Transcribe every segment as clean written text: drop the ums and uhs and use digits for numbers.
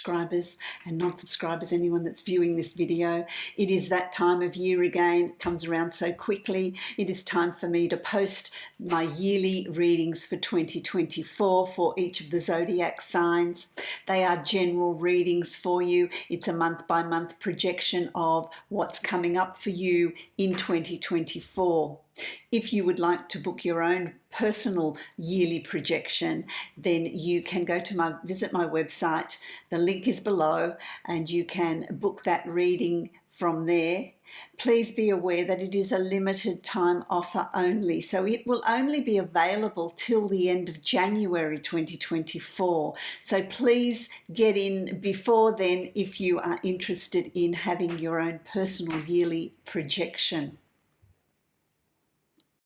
subscribers and non-subscribers, anyone that's viewing this video. It is that time of year again. It comes around so quickly. It is time for me to post my yearly readings for 2024 for each of the zodiac signs. They are general readings for you. It's a month-by-month projection of what's coming up for you in 2024. If you would like to book your own personal yearly projection, then you can go to visit my website. The link is below and you can book that reading from there. Please be aware that it is a limited time offer only, so it will only be available till the end of January 2024. So please get in before then if you are interested in having your own personal yearly projection.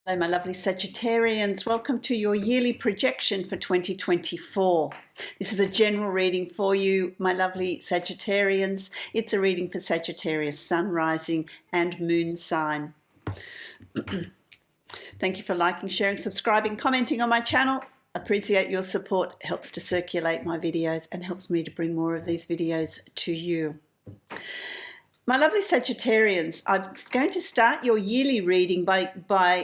Hello, my lovely Sagittarians. Welcome to your yearly projection for 2024. This is a general reading for you, my lovely Sagittarians. It's a reading for Sagittarius, Sun, Rising and Moon sign. Thank you for liking, sharing, subscribing, commenting on my channel. Appreciate your support. It helps to circulate my videos and helps me to bring more of these videos to you. My lovely Sagittarians, I'm going to start your yearly reading by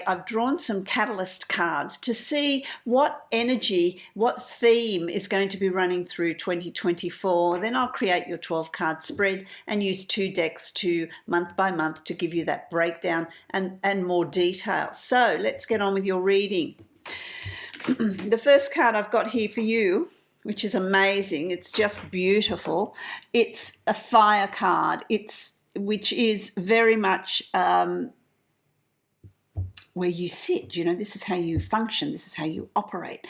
I've drawn some catalyst cards to see what energy, what theme is going to be running through 2024. Then I'll create your 12-card spread and use 2 decks to month by month to give you that breakdown and more detail. So let's get on with your reading. The first card I've got here for you, which is amazing, it's just beautiful. It's a fire card. Which is very much where you sit. You know, this is how you function. This is how you operate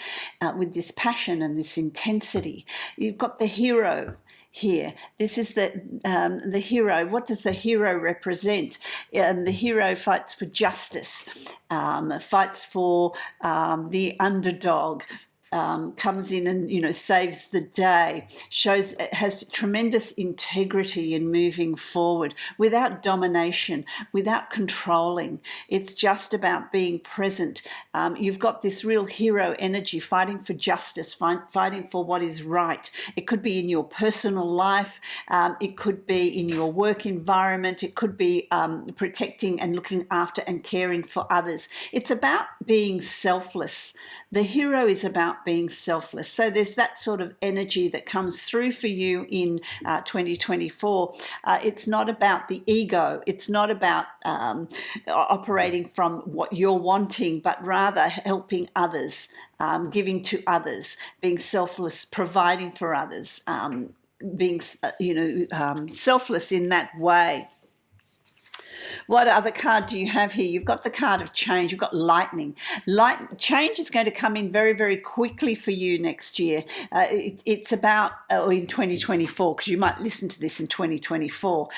with this passion and this intensity. You've got the hero here. This is the hero. What does the hero represent? The hero fights for justice, fights for the underdog. Comes in and, you know, saves the day, shows it has tremendous integrity in moving forward without domination, without controlling. It's just about being present. You've got this real hero energy, fighting for justice, fighting for what is right. It could be in your personal life. It could be in your work environment. It could be protecting and looking after and caring for others. It's about being selfless. The hero is about being selfless. So there's that sort of energy that comes through for you in 2024. It's not about the ego. It's not about operating from what you're wanting, but rather helping others, giving to others, being selfless, providing for others, being, selfless in that way. What other card do you have here? You've got the card of change. You've got lightning. Change is going to come in very, very quickly for you next year. It's about, in 2024, because you might listen to this in 2024.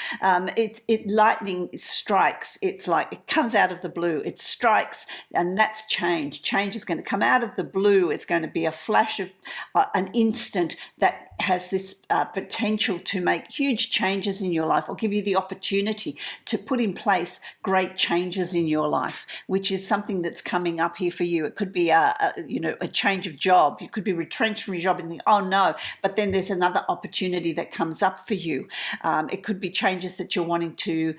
Lightning strikes. It's like it comes out of the blue. It strikes, and that's change. Change is going to come out of the blue. It's going to be a flash of an instant that has this potential to make huge changes in your life or give you the opportunity to put in place great changes in your life, which is something that's coming up here for you. It could be a change of job. You could be retrenched from your job and think, oh no, but then there's another opportunity that comes up for you. It could be changes that you're wanting to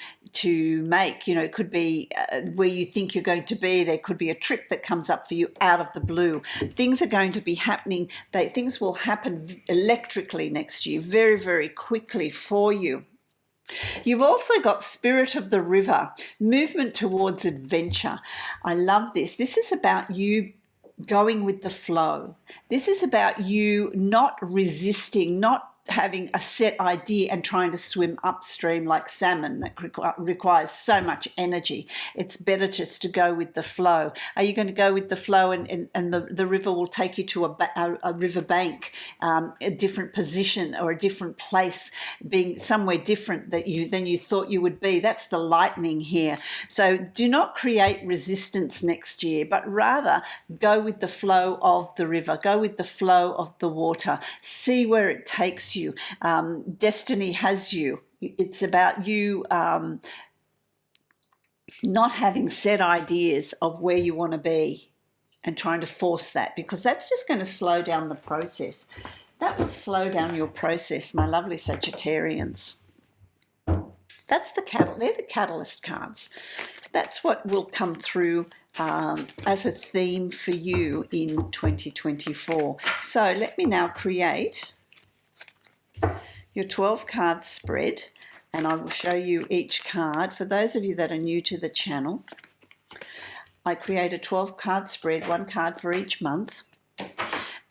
make. You know, it could be where you think you're going to be. There could be a trip that comes up for you out of the blue. Things are going to be happening. Things will happen electrically next year, very, very quickly for you. You've also got Spirit of the River, movement towards adventure. I love this. This is about you going with the flow. This is about you not resisting, not having a set idea and trying to swim upstream like salmon. That requires so much energy. It's better just to go with the flow. Are you going to go with the flow and the river will take you to a river bank, a different position or a different place, being somewhere different than you thought you would be? That's the lightning here. So do not create resistance next year, but rather go with the flow of the river, go with the flow of the water, see where it takes you. Destiny has you. It's about you not having set ideas of where you want to be and trying to force that, because that's just going to slow down the process. That will slow down your process, my lovely Sagittarians. That's they're the catalyst cards. That's what will come through as a theme for you in 2024. So let me now create your 12 card spread, and I will show you each card. For those of you that are new to the channel, I create a 12 card spread, one card for each month.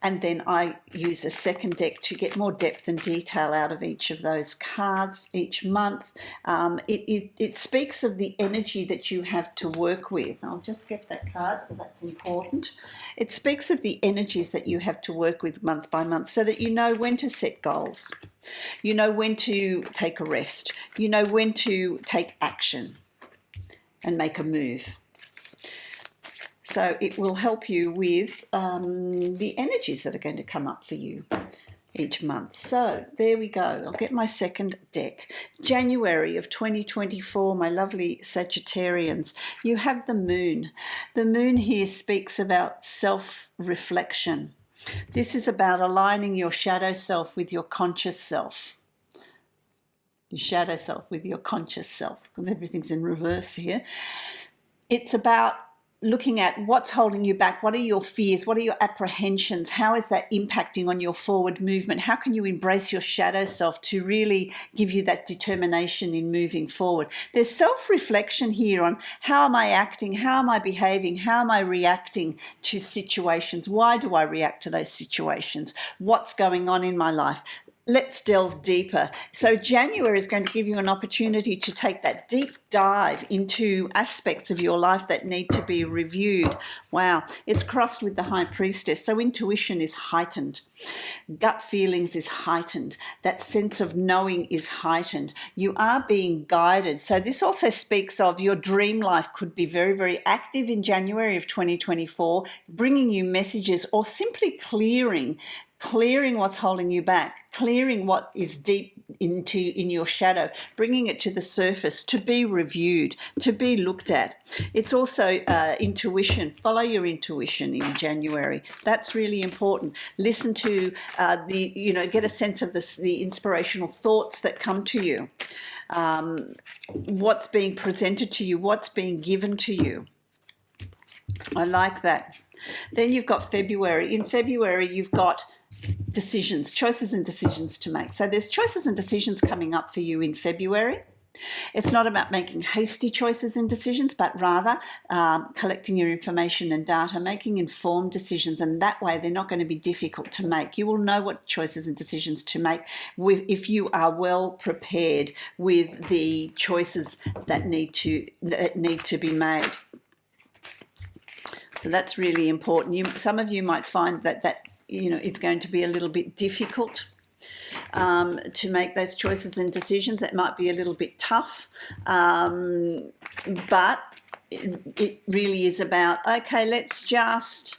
And then I use a second deck to get more depth and detail out of each of those cards each month. It speaks of the energy that you have to work with. I'll just get that card because that's important. It speaks of the energies that you have to work with month by month so that you know when to set goals. You know when to take a rest. You know when to take action and make a move. So it will help you with the energies that are going to come up for you each month. So there we go. I'll get my second deck. January of 2024, my lovely Sagittarians, you have the moon. The moon here speaks about self-reflection. This is about aligning your shadow self with your conscious self. Your shadow self with your conscious self, because everything's in reverse here. It's about looking at what's holding you back. What are your fears? What are your apprehensions? How is that impacting on your forward movement? How can you embrace your shadow self to really give you that determination in moving forward? There's self-reflection here on how am I acting? How am I behaving? How am I reacting to situations? Why do I react to those situations? What's going on in my life? Let's delve deeper. So January is going to give you an opportunity to take that deep dive into aspects of your life that need to be reviewed. Wow, it's crossed with the High Priestess. So intuition is heightened. Gut feelings is heightened. That sense of knowing is heightened. You are being guided. So this also speaks of your dream life could be very, very active in January of 2024, bringing you messages or simply clearing what's holding you back, clearing what is deep in your shadow, bringing it to the surface to be reviewed, to be looked at. It's also intuition. Follow your intuition in January. That's really important. Listen to get a sense of the inspirational thoughts that come to you, what's being presented to you, what's being given to you. I like that. Then you've got February. In February, you've got decisions, choices and decisions to make. So there's choices and decisions coming up for you in February. It's not about making hasty choices and decisions, but rather collecting your information and data, making informed decisions, and that way they're not going to be difficult to make. You will know what choices and decisions to make if you are well prepared with the choices that need to be made. So that's really important. Some of you might find that it's going to be a little bit difficult to make those choices and decisions. It might be a little bit tough, but it really is about, okay, let's just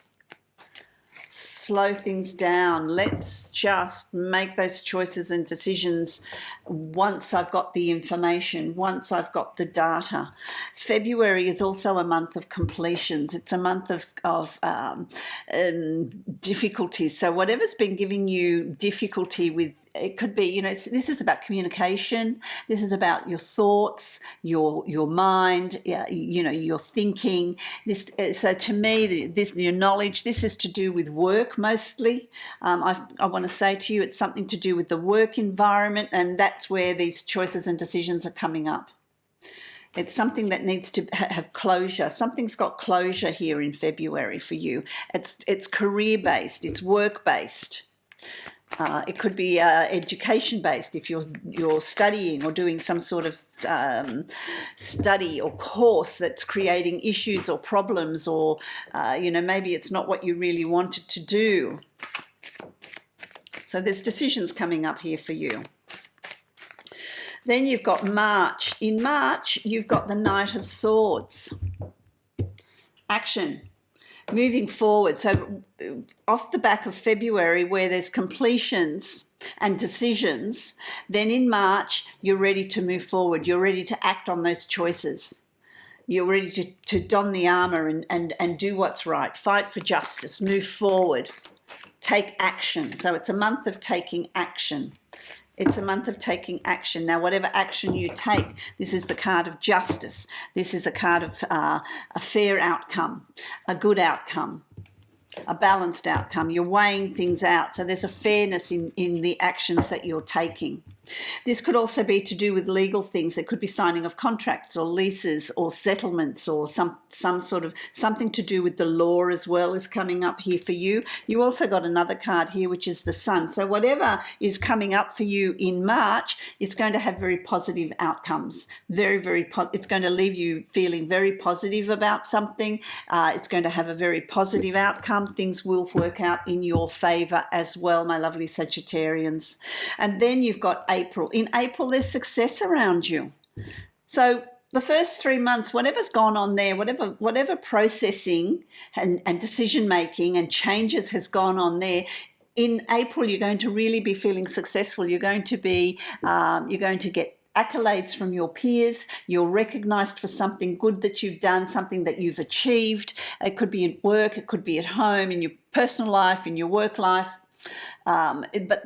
slow things down. Let's just make those choices and decisions once I've got the information, once I've got the data. February is also a month of completions. It's a month of difficulties. So whatever's been giving you difficulty with, it could be, this is about communication. This is about your thoughts, your mind, your thinking. So to me, your knowledge, this is to do with work mostly. I want to say to you, it's something to do with the work environment, and that's where these choices and decisions are coming up. It's something that needs to have closure. Something's got closure here in February for you. It's career-based. It's work-based. It could be education-based if you're studying or doing some sort of study or course that's creating issues or problems, or maybe it's not what you really wanted to do. So there's decisions coming up here for you. Then you've got March. In March, you've got the Knight of Swords. Action. Moving forward. So off the back of February, where there's completions and decisions, then in March, you're ready to move forward. You're ready to act on those choices. You're ready to don the armour and do what's right. Fight for justice. Move forward. take action. So it's a month of taking action. It's a month of taking action. Now, whatever action you take, this is the card of justice. This is a card of a fair outcome, a good outcome, a balanced outcome. You're weighing things out. So there's a fairness in the actions that you're taking. This could also be to do with legal things. There could be signing of contracts or leases or settlements or some sort of something to do with the law as well is coming up here for you. You also got another card here, which is the Sun. So whatever is coming up for you in March, it's going to have very positive outcomes. It's going to leave you feeling very positive about something. It's going to have a very positive outcome. Things will work out in your favor as well, my lovely Sagittarians. And then you've got April. In April, there's success around you. So the first 3 months, whatever's gone on there, whatever processing and decision making and changes has gone on there, in April you're going to really be feeling successful. You're going to be you're going to get accolades from your peers. You're recognized for something good that you've done, something that you've achieved. It could be at work, it could be at home, in your personal life, in your work life, but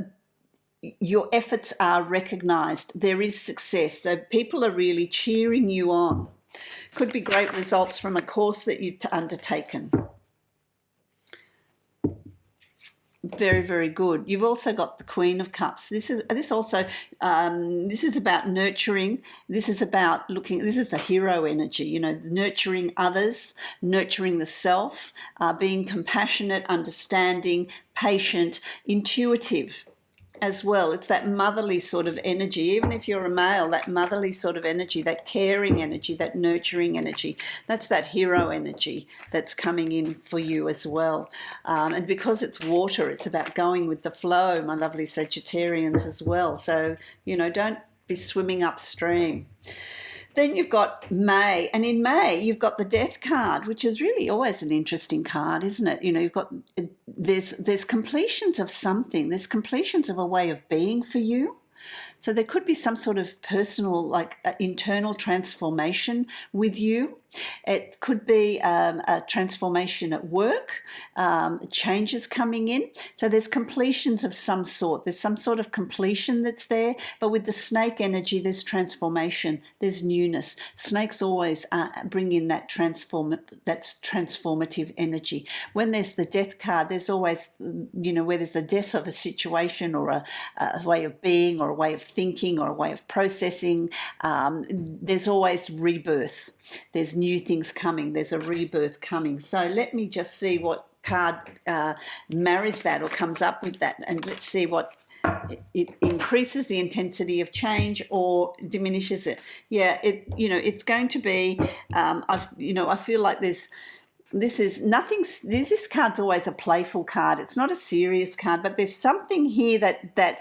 your efforts are recognized. There is success. So people are really cheering you on. Could be great results from a course that you've undertaken. Very, very good. You've also got the Queen of Cups. This is about nurturing. This is about looking. This is the hero energy. You know, nurturing others, nurturing the self, being compassionate, understanding, patient, intuitive as well. It's that motherly sort of energy. Even if you're a male, that motherly sort of energy, that caring energy, that nurturing energy, that's that hero energy that's coming in for you as well. And because it's water, it's about going with the flow, my lovely Sagittarians as well. So, you know, don't be swimming upstream. Then you've got May, and in May you've got the Death card, which is really always an interesting card, isn't it? You know, you've got there's completions of something. There's completions of a way of being for you. So there could be some sort of personal, like internal transformation with you. It could be a transformation at work, changes coming in. So there's completions of some sort. There's some sort of completion that's there. But with the snake energy, there's transformation. There's newness. Snakes always bring in that transformative energy. When there's the Death card, there's always, you know, where there's the death of a situation or a way of being or a way of thinking or a way of processing, there's always rebirth. There's new things coming. There's a rebirth coming. So let me just see what card marries that or comes up with that, and let's see what it increases the intensity of change or diminishes it. Yeah, it's going to be. I feel like this card's always a playful card. It's not a serious card, but there's something here that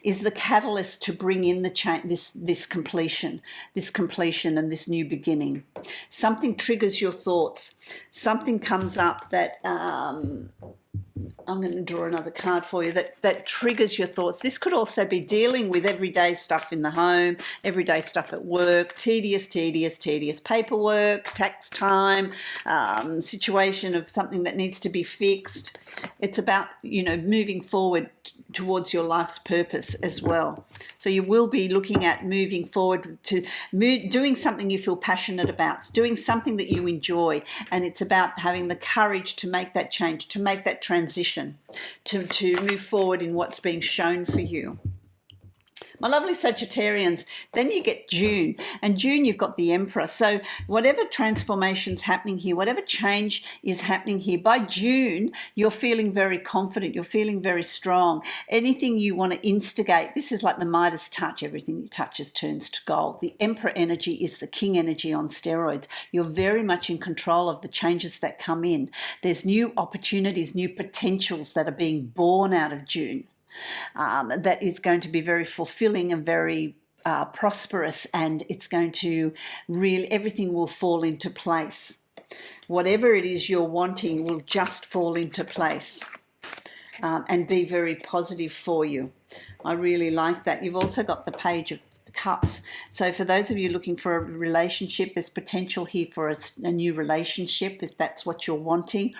is the catalyst to bring in the change, this completion and this new beginning. Something triggers your thoughts. Something comes up that I'm going to draw another card for you that triggers your thoughts. This could also be dealing with everyday stuff in the home, everyday stuff at work, tedious paperwork, tax time, situation of something that needs to be fixed. It's about, moving forward towards your life's purpose as well. So you will be looking at moving forward to doing something you feel passionate about, doing something that you enjoy, and it's about having the courage to make that change, to make that transition, to move forward in what's being shown for you. My lovely Sagittarians, then you get June, and June you've got the Emperor. So whatever transformation's happening here, whatever change is happening here, by June you're feeling very confident, you're feeling very strong. Anything you want to instigate, this is like the Midas touch, everything you touches turns to gold. The Emperor energy is the king energy on steroids. You're very much in control of the changes that come in. There's new opportunities, new potentials that are being born out of June. That is going to be very fulfilling and very prosperous, and it's going to really, everything will fall into place. Whatever it is you're wanting will just fall into place and be very positive for you. I really like that. You've also got the Page of Cups. So for those of you looking for a relationship, there's potential here for a new relationship if that's what you're wanting.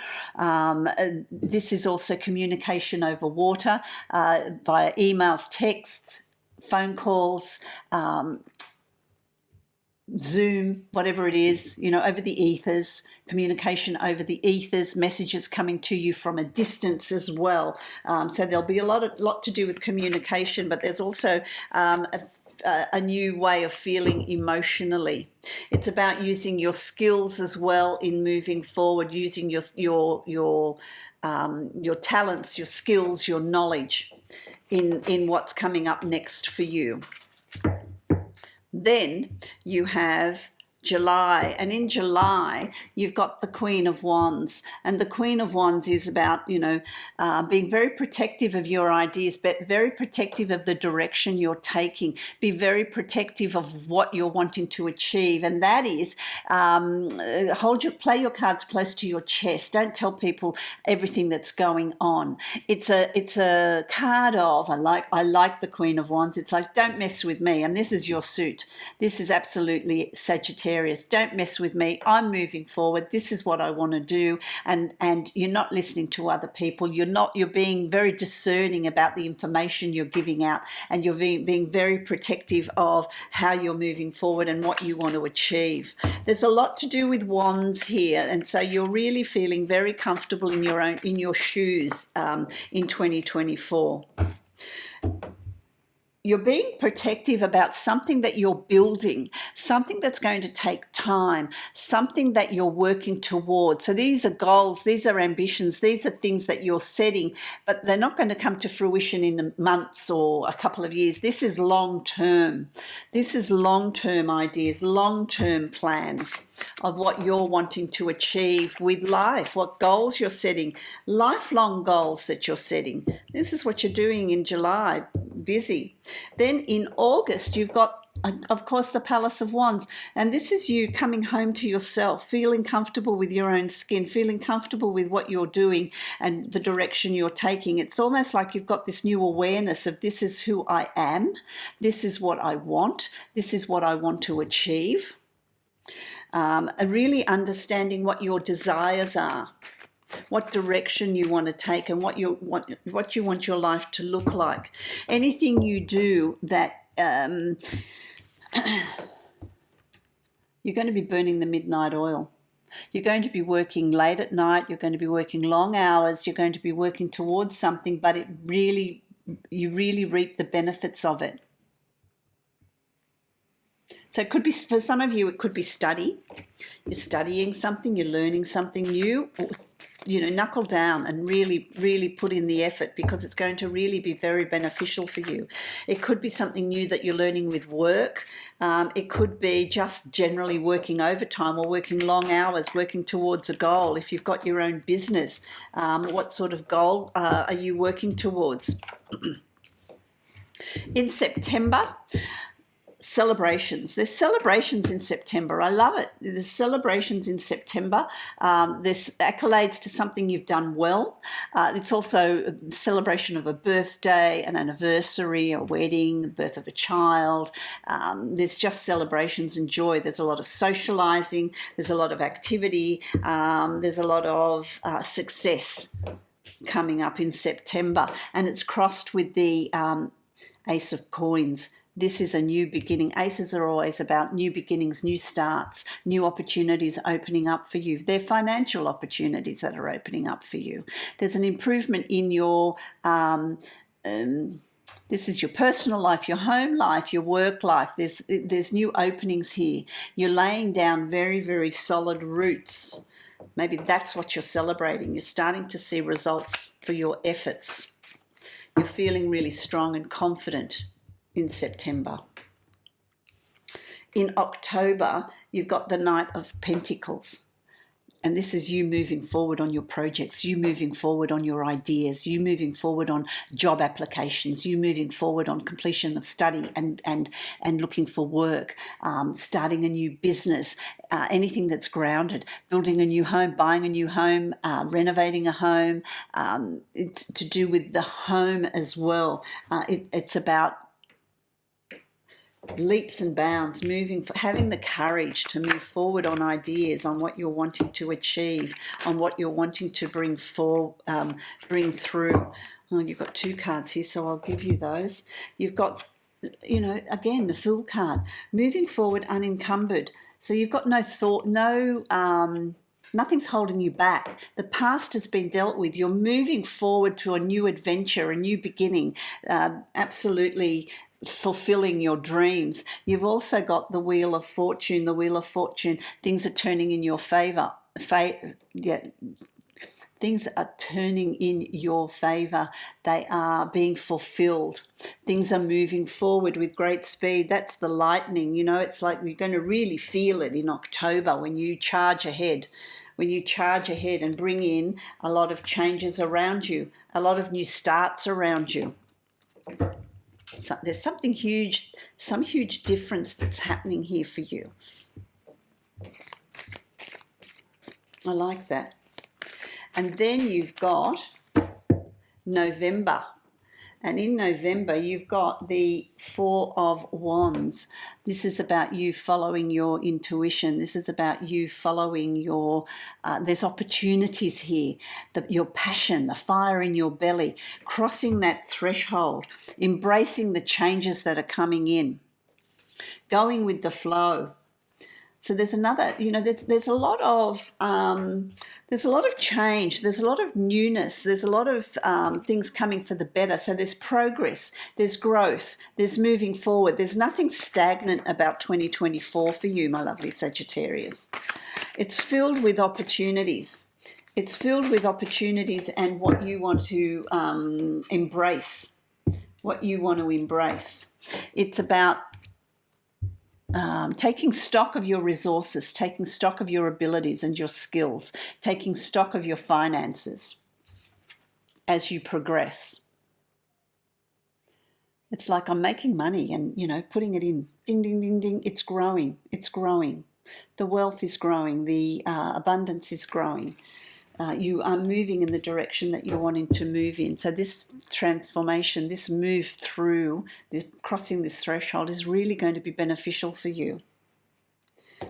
This is also communication over water, via emails, texts, phone calls, Zoom, whatever it is, over the ethers, communication over the ethers, messages coming to you from a distance as well. So there'll be a lot to do with communication, but there's also a new way of feeling emotionally. It's about using your skills as well in moving forward, using your talents, your skills, your knowledge in what's coming up next for you. Then you have July, and in July you've got the Queen of Wands, and the Queen of Wands is about being very protective of your ideas, but very protective of the direction you're taking. Be very protective of what you're wanting to achieve, and that is play your cards close to your chest. Don't tell people everything that's going on. It's a card of I like the Queen of Wands. It's like, don't mess with me, and this is your suit. This is absolutely Sagittarius. Don't mess with me. I'm moving forward. This is what I want to do. And you're not listening to other people. You're being very discerning about the information you're giving out, and you're being very protective of how you're moving forward and what you want to achieve. There's a lot to do with wands here, and so you're really feeling very comfortable in your shoes in 2024. You're being protective about something that you're building, something that's going to take time, something that you're working towards. So these are goals, these are ambitions, these are things that you're setting, but they're not going to come to fruition in months or a couple of years. This is long term. This is long-term ideas, long-term plans of what you're wanting to achieve with life, what goals you're setting, lifelong goals that you're setting. This is what you're doing in July, busy. Then in August, you've got, of course, the Palace of Wands. And this is you coming home to yourself, feeling comfortable with your own skin, feeling comfortable with what you're doing and the direction you're taking. It's almost like you've got this new awareness of, this is who I am, this is what I want, this is what I want to achieve. Really understanding what your desires are, what direction you want to take, and what you want your life to look like. Anything you do that you're going to be burning the midnight oil. You're going to be working late at night. You're going to be working long hours. You're going to be working towards something, but you really reap the benefits of it. So it could be, for some of you, it could be study. You're studying something, you're learning something new. Knuckle down and really, really put in the effort, because it's going to really be very beneficial for you. It could be something new that you're learning with work. It could be just generally working overtime or working long hours, working towards a goal. If you've got your own business, what sort of goal are you working towards? In September, celebrations. There's celebrations in September. I love it. There's celebrations in September. There's accolades to something you've done well. It's also a celebration of a birthday, an anniversary, a wedding, the birth of a child. There's just celebrations and joy. There's a lot of socializing. There's a lot of activity. There's a lot of success coming up in September. And it's crossed with the Ace of Coins. This is a new beginning. Aces are always about new beginnings, new starts, new opportunities opening up for you. They're financial opportunities that are opening up for you. There's an improvement in your, this is your personal life, your home life, your work life. There's new openings here. You're laying down very, very solid roots. Maybe that's what you're celebrating. You're starting to see results for your efforts. You're feeling really strong and confident in September. In October, you've got the Knight of Pentacles. And this is you moving forward on your projects, you moving forward on your ideas, you moving forward on job applications, you moving forward on completion of study and looking for work, starting a new business, anything that's grounded, building a new home, buying a new home, renovating a home. It's to do with the home as well. It's about leaps and bounds, having the courage to move forward on ideas, on what you're wanting to achieve, on what you're wanting to bring through. Well, you've got 2 cards here, so I'll give you those. You've got, you know, again, the Fool card, moving forward unencumbered. So you've got no thought, nothing's holding you back. The past has been dealt with. You're moving forward to a new adventure, a new beginning, absolutely fulfilling your dreams. You've also got the Wheel of Fortune. The Wheel of Fortune, things are turning in your favour. Things are turning in your favour. They are being fulfilled. Things are moving forward with great speed. That's the lightning. You know, it's like you're going to really feel it in October when you charge ahead. When you charge ahead and bring in a lot of changes around you, a lot of new starts around you. So there's something huge, some huge difference that's happening here for you. I like that. And then you've got November. And in November, you've got the 4 of Wands. This is about you following your intuition. This is about you following your, there's opportunities here, your passion, the fire in your belly, crossing that threshold, embracing the changes that are coming in, going with the flow. So there's another, you know, there's a lot of change. There's a lot of newness. There's a lot of things coming for the better. So there's progress. There's growth. There's moving forward. There's nothing stagnant about 2024 for you, my lovely Sagittarius. It's filled with opportunities. It's filled with opportunities and what you want to embrace. What you want to embrace. It's about taking stock of your resources, taking stock of your abilities and your skills, taking stock of your finances as you progress. It's like I'm making money and, you know, putting it in, ding, ding, ding, ding. It's growing. It's growing. The wealth is growing. The abundance is growing. You are moving in the direction that you're wanting to move in. So this transformation, this move through, this crossing this threshold is really going to be beneficial for you.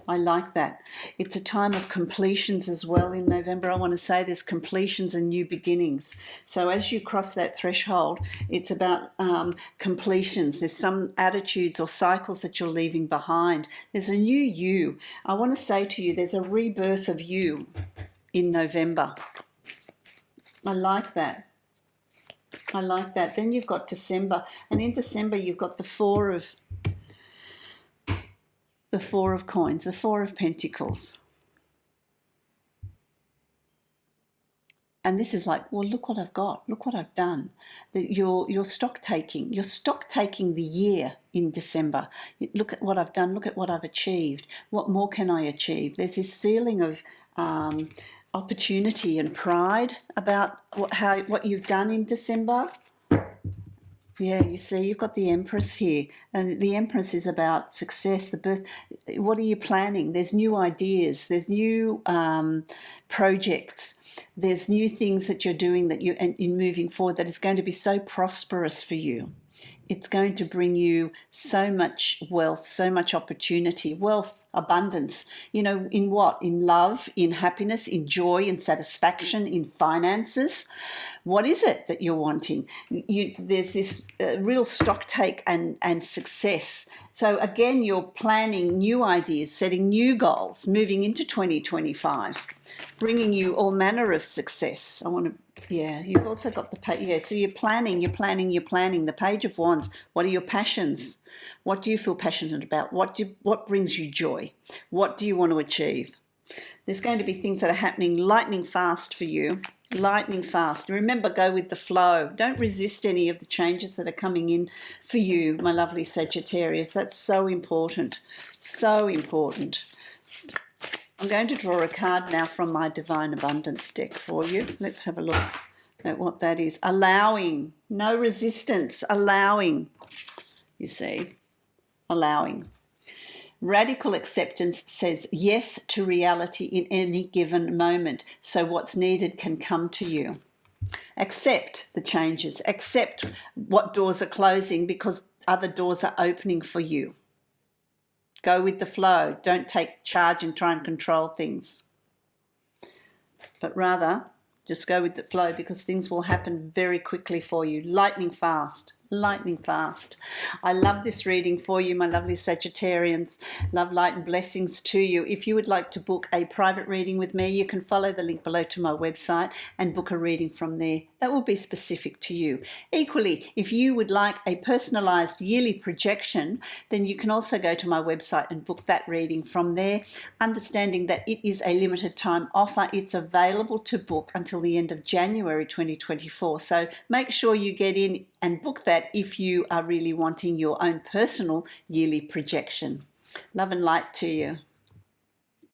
I like that. It's a time of completions as well in November. I want to say there's completions and new beginnings. So as you cross that threshold, it's about completions. There's some attitudes or cycles that you're leaving behind. There's a new you. I want to say to you, there's a rebirth of you in November. I like that. I like that. Then you've got December, and in December you've got the Four of Coins, the Four of Pentacles. And this is like, well, look what I've got. Look what I've done. You're stock taking. You're stock taking the year in December. Look at what I've done. Look at what I've achieved. What more can I achieve? There's this feeling of opportunity and pride about what you've done in December. Yeah, you see, you've got the Empress here, and the Empress is about success, the birth. What are you planning? There's new ideas, there's new projects, there's new things that you're doing that you're moving forward that is going to be so prosperous for you. It's going to bring you so much wealth, so much opportunity, wealth, abundance, you know, in what? In love, in happiness, in joy, in satisfaction, in finances. What is it that you're wanting? There's this real stock take and success. So again, you're planning new ideas, setting new goals, moving into 2025, bringing you all manner of success. You've also got the page. Yeah, so you're planning. The Page of Wands. What are your passions? What do you feel passionate about? What brings you joy? What do you want to achieve? There's going to be things that are happening lightning fast for you. Lightning fast. Remember, go with the flow. Don't resist any of the changes that are coming in for you, my lovely Sagittarius. That's so important. So important. I'm going to draw a card now from my Divine Abundance deck for you. Let's have a look at what that is. Allowing. No resistance. Allowing. You see. Allowing. Radical acceptance says yes to reality in any given moment, so what's needed can come to you. Accept the changes. Accept what doors are closing because other doors are opening for you. Go with the flow. Don't take charge and try and control things, but rather just go with the flow, because things will happen very quickly for you. Lightning fast. Lightning fast. I love this reading for you, my lovely Sagittarians. Love, light and blessings to you. If you would like to book a private reading with me, you can follow the link below to my website and book a reading from there. That will be specific to you. Equally, if you would like a personalized yearly projection, then you can also go to my website and book that reading from there, understanding that it is a limited time offer. It's available to book until the end of January 2024. So make sure you get in and book that if you are really wanting your own personal yearly projection. Love and light to you.